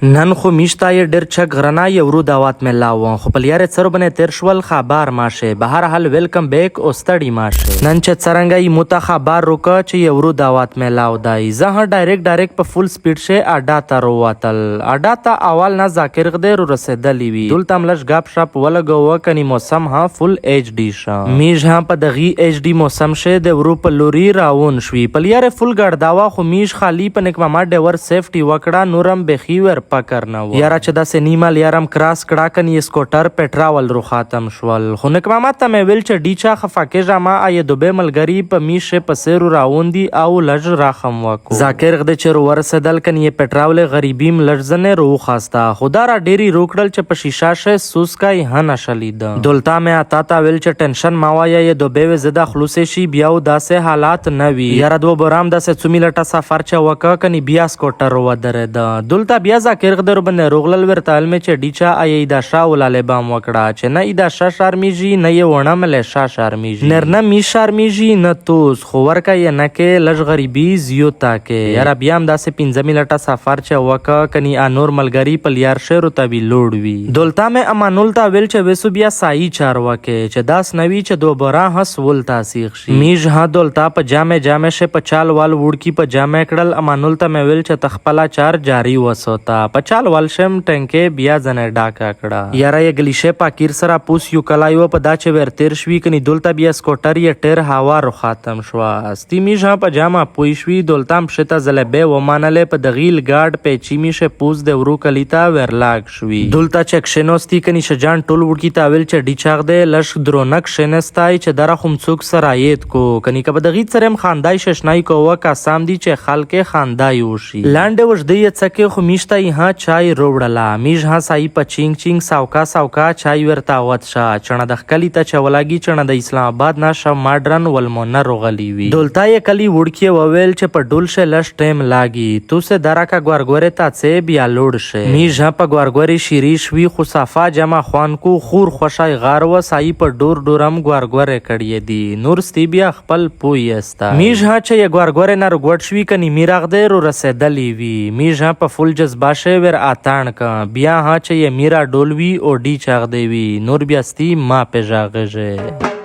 نن خو میشتا یې ډېر چک غرنا یې ورو دعوت مې لاو خو په لیارې څرو بنې تیر شول خبر ماشه به هر حال ویلکم بیک او ستړي ماشه نن چې څرنګه یې موته خبر روکه چې یې ورو دعوت مې لاو دای زه ډایرکټ په فول سپیډ شه اډا ته رواتل اډا ته اول نه ذاکر غدې رو رسیدلې وی دلته ملش غاب شپ ولګو کني موسم ها فول ایچ ډی شه میج ها په دغه ایچ ډی موسم شه د ورو په لوري راون شوي په لیارې فول ګړ داوا خو میج خالی په نک ما ډیور سیفټي وکړه نورم بخیور پکر نه و یاره چې داسې نیمه لیارم کراس کړه کني سکوټر پټراول رو خاتم شول خو نک ما ته مې ویل چې ډیچا خفاکه جما ای دوبه ملګری په میشه په سیر راوندي او لج راخم وکو ذاکر غد چې ورسدل کني پټراول غریبیم لړزنه رو خاستا خدا را ډيري روکړل چې په شیشه شه سوسکای هنه شلید دولتا مې اتا تا ویل چې ټنشن ماویا ی دوبه زدا خلوص شي بیا داسې حالات نه وي یاره دو برام داسې څومیلټه سفر چې وکا کني بیا سکوټر و درید دولتا بیا ذاکر غد بنه روغلل ورتال می چې ډیچا ای دا شا ولاله بام وکړه چې نه دا شا شرمیږي نه یې ونه مل شا شرمیږي نرنه می شرمیږي نه توس خو ورکه یې نه کې لږ غریبي زیو تا کې یاره بیا هم داسې 15 منټه سفر چې وکا کني انور ملګری په لیار شهر ته وی لوړ وی دولتا مې امانول تا ویل چې وسو بیا سای چار وکه چې داس نوي چې دو برا هس ول تاسیخ شي میج ها دولتا په جامه شه په چال وال وړکی په جامه کړل امانول ته مې ویل چې تخپلا چار جاری وسوتا په چال والشم ټنکه بیا ځنه ډاکا کړه یاره یې گلیشه پاکیر سره پوس یو کلایو په داچ ور تیر شوی کني دولتا بیا سکوټر یې ټیر هوا رو ختم شو استی میجه په جامه پوي شوی دولتام شته زلبه و مانله په دغیل گارد په چیمی شه پوس د ورو کلیتا ورلاګ شوی دولتا چک شنوستی کني شجان ټول ورکی تاویل چې ډیچاغ د لش درونک شنستای چې در خم څوک سرایت کو کني کبه دغی سرم خاندای ششنای کو وکا سام دی چې خلک خاندای وشي لاندې وجدی څکه خو میشتا ها چای روړلا میج ها سای په چینګ ساوکا چای ورتا وت شا چنه د خلی ته چولاګي چنه د اسلام آباد نشه ماډرن ولمونه روغلی وی دولتا یې کلی وړکی وویل چې په ډول شه لش ټیم لاګي تو سه دراکا ګورګوره تا څه بیا لوړ شه میج ها په ګورګوري شریش وی خو صفا جما خوان کو خور خوشای غار و سای په ډورم ګورګوره کړی دی نور ستی بیا خپل پوی استا میج ها چې ګورګوره نه رګوټ شوی کني میراغ دې رو رسیدلی وی میج ها په فول جذباشه ور آتان کا بیا ها چې یې میرا ډولوي او ډی چاغ دی وی نور بیا ستی ما پېژاغه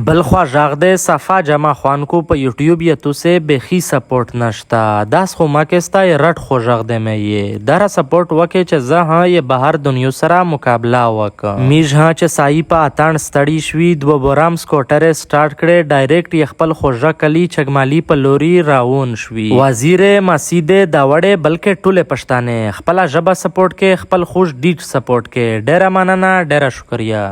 بلخوا ژغ د صفا جما خوان کو په یوټیوب یې تو سه بخي سپورټ نشتا داس خو ما کېستا رټ خو ژغ د مې دره سپورټ وکه چې زه ها یې بهر دنیا سره مقابله وک میج ها چې سای په اتان ستړي شوي دو برام سکوټر سٹارټ کړي ډایرکټ یې خپل خوژه کلی چګمالي په لوري راون شوي وزیر مسجد داوړې بلکې ټوله پښتانه خپل ژبه سپورټ کې خپل خوش ډیټ سپورټ کې ډیره مننه ډیره شکریا